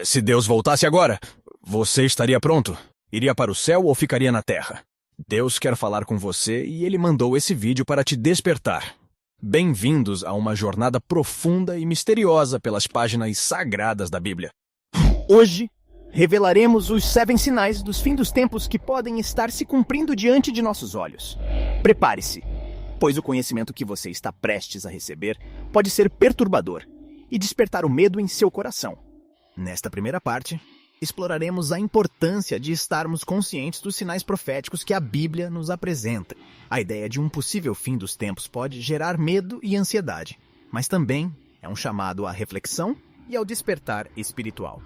Se Deus voltasse agora, você estaria pronto? Iria para o céu ou ficaria na terra? Deus quer falar com você e Ele mandou esse vídeo para te despertar. Bem-vindos a uma jornada profunda e misteriosa pelas páginas sagradas da Bíblia. Hoje, revelaremos os 7 sinais dos fins dos tempos que podem estar se cumprindo diante de nossos olhos. Prepare-se, pois o conhecimento que você está prestes a receber pode ser perturbador e despertar o medo em seu coração. Nesta primeira parte, exploraremos a importância de estarmos conscientes dos sinais proféticos que a Bíblia nos apresenta. A ideia de um possível fim dos tempos pode gerar medo e ansiedade, mas também é um chamado à reflexão e ao despertar espiritual.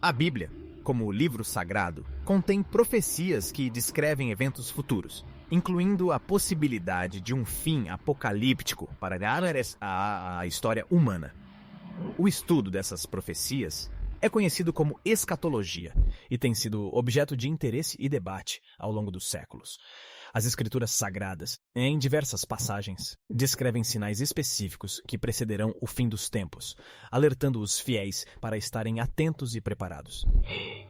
A Bíblia, como livro sagrado, contém profecias que descrevem eventos futuros, incluindo a possibilidade de um fim apocalíptico para a história humana. O estudo dessas profecias é conhecido como escatologia e tem sido objeto de interesse e debate ao longo dos séculos. As Escrituras Sagradas, em diversas passagens, descrevem sinais específicos que precederão o fim dos tempos, alertando os fiéis para estarem atentos e preparados.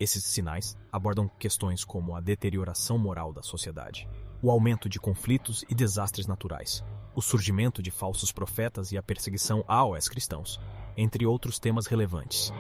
Esses sinais abordam questões como a deterioração moral da sociedade, o aumento de conflitos e desastres naturais, o surgimento de falsos profetas e a perseguição aos cristãos, entre outros temas relevantes.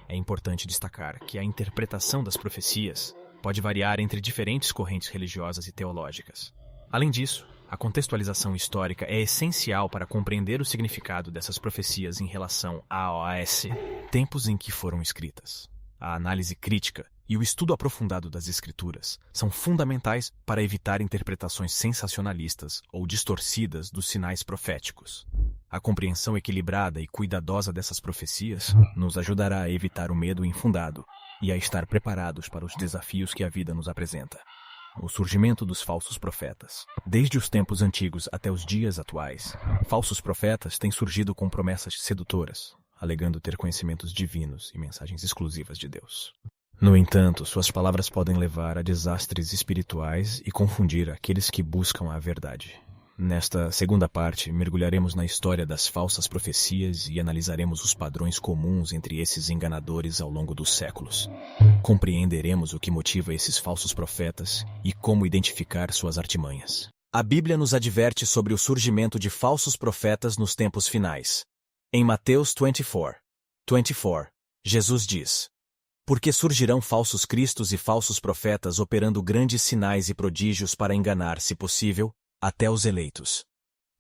É importante destacar que a interpretação das profecias pode variar entre diferentes correntes religiosas e teológicas. Além disso, a contextualização histórica é essencial para compreender o significado dessas profecias em relação aos tempos em que foram escritas. A análise crítica e o estudo aprofundado das Escrituras são fundamentais para evitar interpretações sensacionalistas ou distorcidas dos sinais proféticos. A compreensão equilibrada e cuidadosa dessas profecias nos ajudará a evitar o medo infundado e a estar preparados para os desafios que a vida nos apresenta. O surgimento dos falsos profetas. Desde os tempos antigos até os dias atuais, falsos profetas têm surgido com promessas sedutoras, alegando ter conhecimentos divinos e mensagens exclusivas de Deus. No entanto, suas palavras podem levar a desastres espirituais e confundir aqueles que buscam a verdade. Nesta segunda parte, mergulharemos na história das falsas profecias e analisaremos os padrões comuns entre esses enganadores ao longo dos séculos. Compreenderemos o que motiva esses falsos profetas e como identificar suas artimanhas. A Bíblia nos adverte sobre o surgimento de falsos profetas nos tempos finais. Em Mateus 24, Jesus diz: "Porque surgirão falsos cristos e falsos profetas operando grandes sinais e prodígios para enganar, se possível, até os eleitos."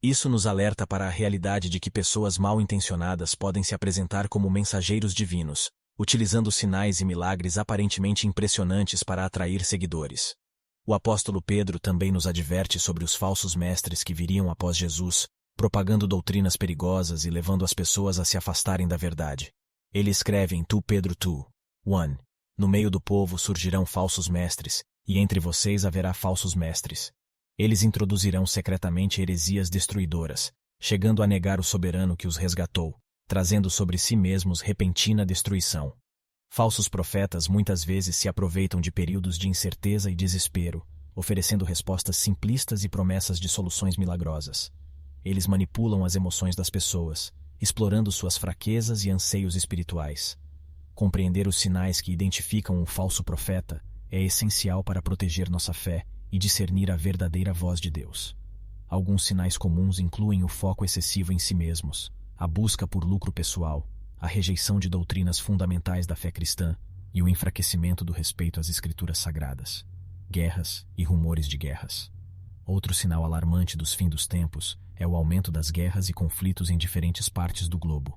Isso nos alerta para a realidade de que pessoas mal intencionadas podem se apresentar como mensageiros divinos, utilizando sinais e milagres aparentemente impressionantes para atrair seguidores. O apóstolo Pedro também nos adverte sobre os falsos mestres que viriam após Jesus, propagando doutrinas perigosas e levando as pessoas a se afastarem da verdade. Ele escreve em 2 Pedro 2:1: "No meio do povo surgirão falsos mestres, e entre vocês haverá falsos mestres. Eles introduzirão secretamente heresias destruidoras, chegando a negar o soberano que os resgatou, trazendo sobre si mesmos repentina destruição." Falsos profetas muitas vezes se aproveitam de períodos de incerteza e desespero, oferecendo respostas simplistas e promessas de soluções milagrosas. Eles manipulam as emoções das pessoas, explorando suas fraquezas e anseios espirituais. Compreender os sinais que identificam um falso profeta é essencial para proteger nossa fé e discernir a verdadeira voz de Deus. Alguns sinais comuns incluem o foco excessivo em si mesmos, a busca por lucro pessoal, a rejeição de doutrinas fundamentais da fé cristã e o enfraquecimento do respeito às Escrituras Sagradas, guerras e rumores de guerras. Outro sinal alarmante dos fins dos tempos é o aumento das guerras e conflitos em diferentes partes do globo.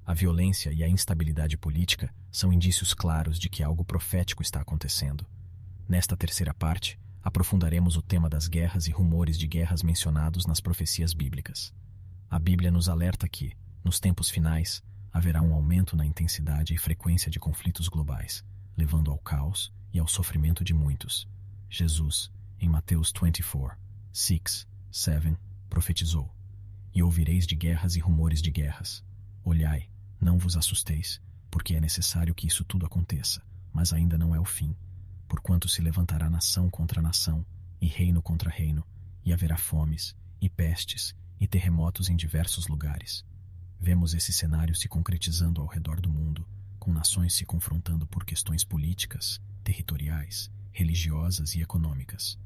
A violência e a instabilidade política são indícios claros de que algo profético está acontecendo. Nesta terceira parte, aprofundaremos o tema das guerras e rumores de guerras mencionados nas profecias bíblicas. A Bíblia nos alerta que, nos tempos finais, haverá um aumento na intensidade e frequência de conflitos globais, levando ao caos e ao sofrimento de muitos. Jesus, em Mateus 24:6-7, profetizou: "E ouvireis de guerras e rumores de guerras. Olhai, não vos assusteis, porque é necessário que isso tudo aconteça, mas ainda não é o fim. Porquanto se levantará nação contra nação, e reino contra reino, e haverá fomes, e pestes, e terremotos em diversos lugares." Vemos esse cenário se concretizando ao redor do mundo, com nações se confrontando por questões políticas, territoriais, religiosas e econômicas.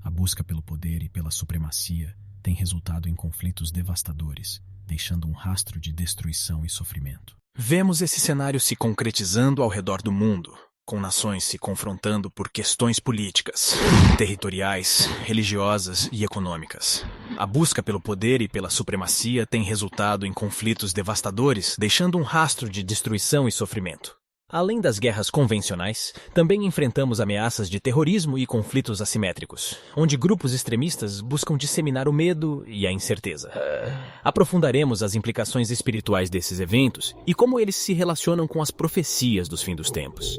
A busca pelo poder e pela supremacia tem resultado em conflitos devastadores, deixando um rastro de destruição e sofrimento. Vemos esse cenário se concretizando ao redor do mundo, com nações se confrontando por questões políticas, territoriais, religiosas e econômicas. A busca pelo poder e pela supremacia tem resultado em conflitos devastadores, deixando um rastro de destruição e sofrimento. Além das guerras convencionais, também enfrentamos ameaças de terrorismo e conflitos assimétricos, onde grupos extremistas buscam disseminar o medo e a incerteza. Aprofundaremos as implicações espirituais desses eventos e como eles se relacionam com as profecias dos fins dos tempos.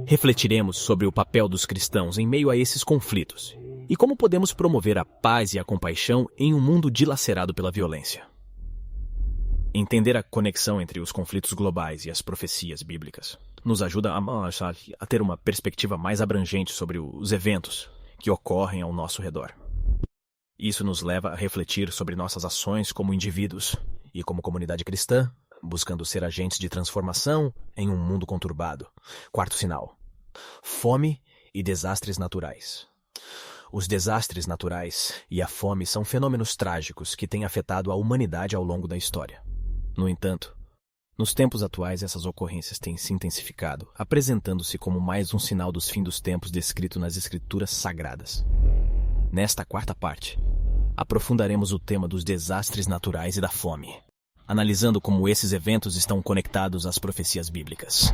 Refletiremos sobre o papel dos cristãos em meio a esses conflitos e como podemos promover a paz e a compaixão em um mundo dilacerado pela violência. Entender a conexão entre os conflitos globais e as profecias bíblicas nos ajuda a ter uma perspectiva mais abrangente sobre os eventos que ocorrem ao nosso redor. Isso nos leva a refletir sobre nossas ações como indivíduos e como comunidade cristã, buscando ser agentes de transformação em um mundo conturbado. Quarto sinal: fome e desastres naturais. Os desastres naturais e a fome são fenômenos trágicos que têm afetado a humanidade ao longo da história. No entanto, nos tempos atuais essas ocorrências têm se intensificado, apresentando-se como mais um sinal dos fins dos tempos descrito nas Escrituras Sagradas. Nesta quarta parte, aprofundaremos o tema dos desastres naturais e da fome, analisando como esses eventos estão conectados às profecias bíblicas.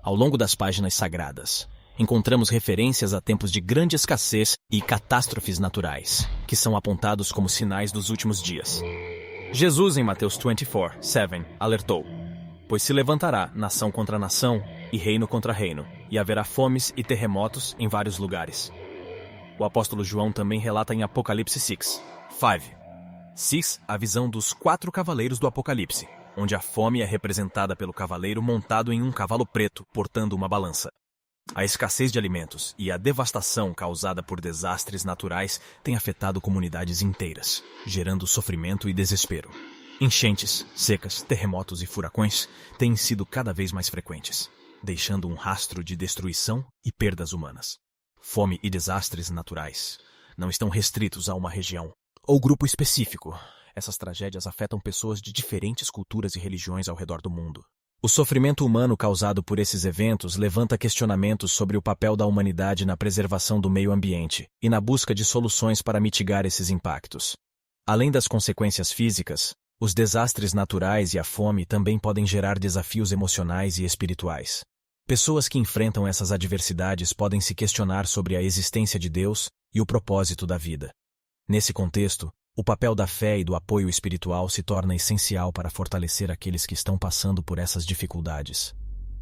Ao longo das páginas sagradas, encontramos referências a tempos de grande escassez e catástrofes naturais, que são apontados como sinais dos últimos dias. Jesus, em Mateus 24:7, alertou: pois se levantará nação contra nação e reino contra reino, e haverá fomes e terremotos em vários lugares. O apóstolo João também relata em Apocalipse 6, a visão dos 4 cavaleiros do Apocalipse, onde a fome é representada pelo cavaleiro montado em um cavalo preto, portando uma balança. A escassez de alimentos e a devastação causada por desastres naturais têm afetado comunidades inteiras, gerando sofrimento e desespero. Enchentes, secas, terremotos e furacões têm sido cada vez mais frequentes, deixando um rastro de destruição e perdas humanas. Fome e desastres naturais não estão restritos a uma região ou grupo específico. Essas tragédias afetam pessoas de diferentes culturas e religiões ao redor do mundo. O sofrimento humano causado por esses eventos levanta questionamentos sobre o papel da humanidade na preservação do meio ambiente e na busca de soluções para mitigar esses impactos. Além das consequências físicas, os desastres naturais e a fome também podem gerar desafios emocionais e espirituais. Pessoas que enfrentam essas adversidades podem se questionar sobre a existência de Deus e o propósito da vida. Nesse contexto, o papel da fé e do apoio espiritual se torna essencial para fortalecer aqueles que estão passando por essas dificuldades.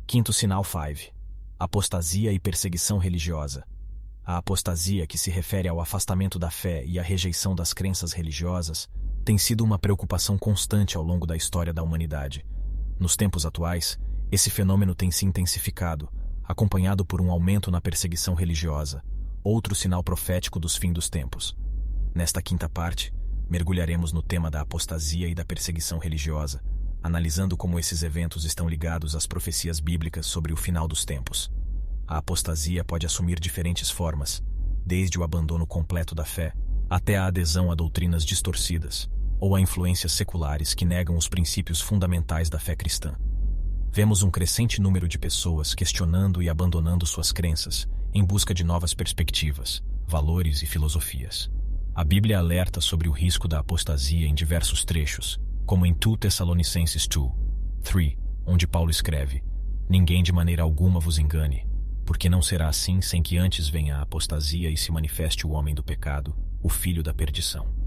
Quinto sinal 5. Apostasia e perseguição religiosa. A apostasia, que se refere ao afastamento da fé e à rejeição das crenças religiosas, tem sido uma preocupação constante ao longo da história da humanidade. Nos tempos atuais, esse fenômeno tem se intensificado, acompanhado por um aumento na perseguição religiosa, outro sinal profético dos fins dos tempos. Nesta quinta parte, mergulharemos no tema da apostasia e da perseguição religiosa, analisando como esses eventos estão ligados às profecias bíblicas sobre o final dos tempos. A apostasia pode assumir diferentes formas, desde o abandono completo da fé, até a adesão a doutrinas distorcidas, ou a influências seculares que negam os princípios fundamentais da fé cristã. Vemos um crescente número de pessoas questionando e abandonando suas crenças, em busca de novas perspectivas, valores e filosofias. A Bíblia alerta sobre o risco da apostasia em diversos trechos, como em 2 Tessalonicenses 2:3, onde Paulo escreve: ninguém de maneira alguma vos engane, porque não será assim sem que antes venha a apostasia e se manifeste o homem do pecado, o filho da perdição.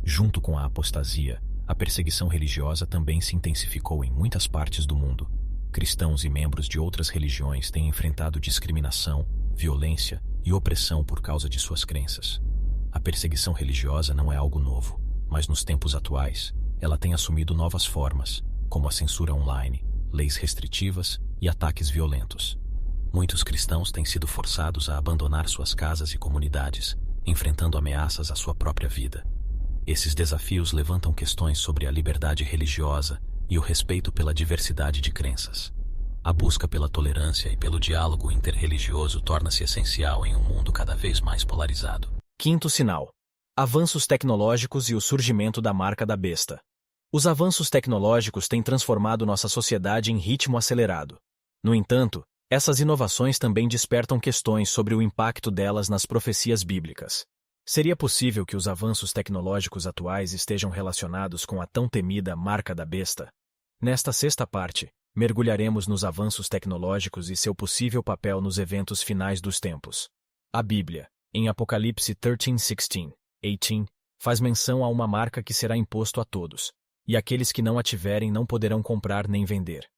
Junto com a apostasia, a perseguição religiosa também se intensificou em muitas partes do mundo. Cristãos e membros de outras religiões têm enfrentado discriminação, violência e opressão por causa de suas crenças. A perseguição religiosa não é algo novo, mas nos tempos atuais, ela tem assumido novas formas, como a censura online, leis restritivas e ataques violentos. Muitos cristãos têm sido forçados a abandonar suas casas e comunidades, enfrentando ameaças à sua própria vida. Esses desafios levantam questões sobre a liberdade religiosa e o respeito pela diversidade de crenças. A busca pela tolerância e pelo diálogo interreligioso torna-se essencial em um mundo cada vez mais polarizado. Quinto sinal: avanços tecnológicos e o surgimento da marca da besta. Os avanços tecnológicos têm transformado nossa sociedade em ritmo acelerado. No entanto, essas inovações também despertam questões sobre o impacto delas nas profecias bíblicas. Seria possível que os avanços tecnológicos atuais estejam relacionados com a tão temida marca da besta? Nesta sexta parte, mergulharemos nos avanços tecnológicos e seu possível papel nos eventos finais dos tempos. A Bíblia, em Apocalipse 13:16-18, faz menção a uma marca que será imposto a todos, e aqueles que não a tiverem não poderão comprar nem vender.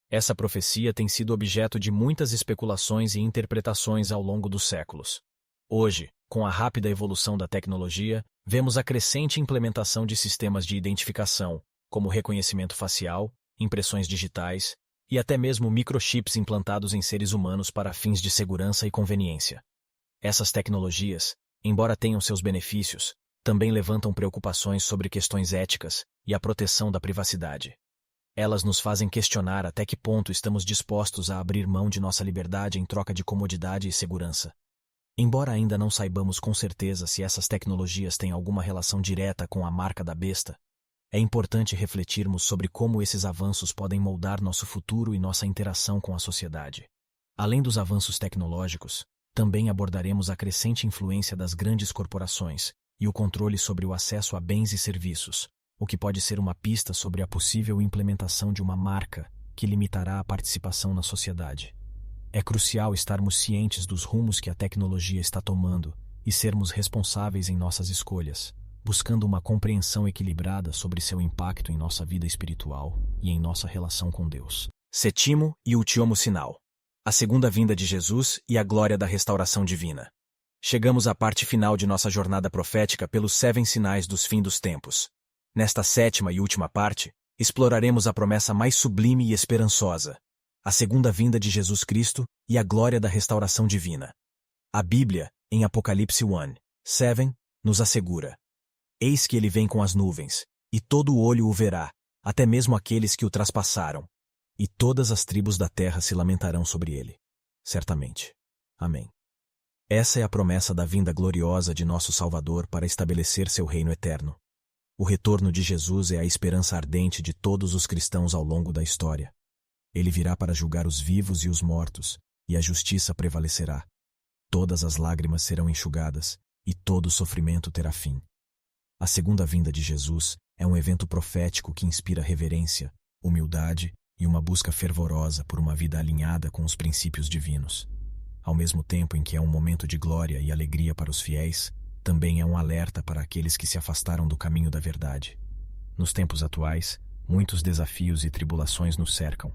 Essa profecia tem sido objeto de muitas especulações e interpretações ao longo dos séculos. Hoje, com a rápida evolução da tecnologia, vemos a crescente implementação de sistemas de identificação, como reconhecimento facial, impressões digitais e até mesmo microchips implantados em seres humanos para fins de segurança e conveniência. Essas tecnologias, embora tenham seus benefícios, também levantam preocupações sobre questões éticas e a proteção da privacidade. Elas nos fazem questionar até que ponto estamos dispostos a abrir mão de nossa liberdade em troca de comodidade e segurança. Embora ainda não saibamos com certeza se essas tecnologias têm alguma relação direta com a marca da besta, é importante refletirmos sobre como esses avanços podem moldar nosso futuro e nossa interação com a sociedade. Além dos avanços tecnológicos, também abordaremos a crescente influência das grandes corporações e o controle sobre o acesso a bens e serviços, o que pode ser uma pista sobre a possível implementação de uma marca que limitará a participação na sociedade. É crucial estarmos cientes dos rumos que a tecnologia está tomando e sermos responsáveis em nossas escolhas, buscando uma compreensão equilibrada sobre seu impacto em nossa vida espiritual e em nossa relação com Deus. Sétimo e último sinal: a segunda vinda de Jesus e a glória da restauração divina. Chegamos à parte final de nossa jornada profética pelos 7 sinais dos fins dos tempos. Nesta sétima e última parte, exploraremos a promessa mais sublime e esperançosa: a segunda vinda de Jesus Cristo e a glória da restauração divina. A Bíblia, em Apocalipse 1:7, nos assegura: eis que ele vem com as nuvens, e todo o olho o verá, até mesmo aqueles que o traspassaram, e todas as tribos da terra se lamentarão sobre ele. Certamente. Amém. Essa é a promessa da vinda gloriosa de nosso Salvador para estabelecer seu reino eterno. O retorno de Jesus é a esperança ardente de todos os cristãos ao longo da história. Ele virá para julgar os vivos e os mortos, e a justiça prevalecerá. Todas as lágrimas serão enxugadas, e todo sofrimento terá fim. A segunda vinda de Jesus é um evento profético que inspira reverência, humildade e uma busca fervorosa por uma vida alinhada com os princípios divinos. Ao mesmo tempo em que é um momento de glória e alegria para os fiéis, também é um alerta para aqueles que se afastaram do caminho da verdade. Nos tempos atuais, muitos desafios e tribulações nos cercam.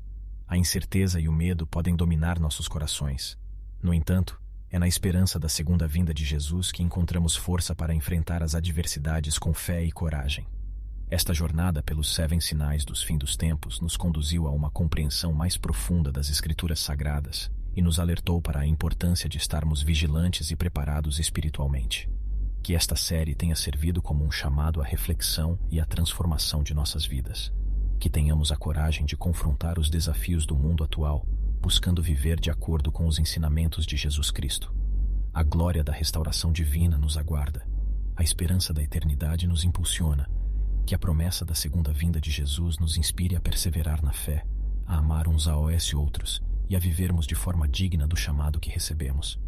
A incerteza e o medo podem dominar nossos corações. No entanto, é na esperança da segunda vinda de Jesus que encontramos força para enfrentar as adversidades com fé e coragem. Esta jornada pelos 7 sinais dos fins dos tempos nos conduziu a uma compreensão mais profunda das Escrituras Sagradas e nos alertou para a importância de estarmos vigilantes e preparados espiritualmente. Que esta série tenha servido como um chamado à reflexão e à transformação de nossas vidas. Que tenhamos a coragem de confrontar os desafios do mundo atual, buscando viver de acordo com os ensinamentos de Jesus Cristo. A glória da restauração divina nos aguarda. A esperança da eternidade nos impulsiona. Que a promessa da segunda vinda de Jesus nos inspire a perseverar na fé, a amar uns aos outros e a vivermos de forma digna do chamado que recebemos.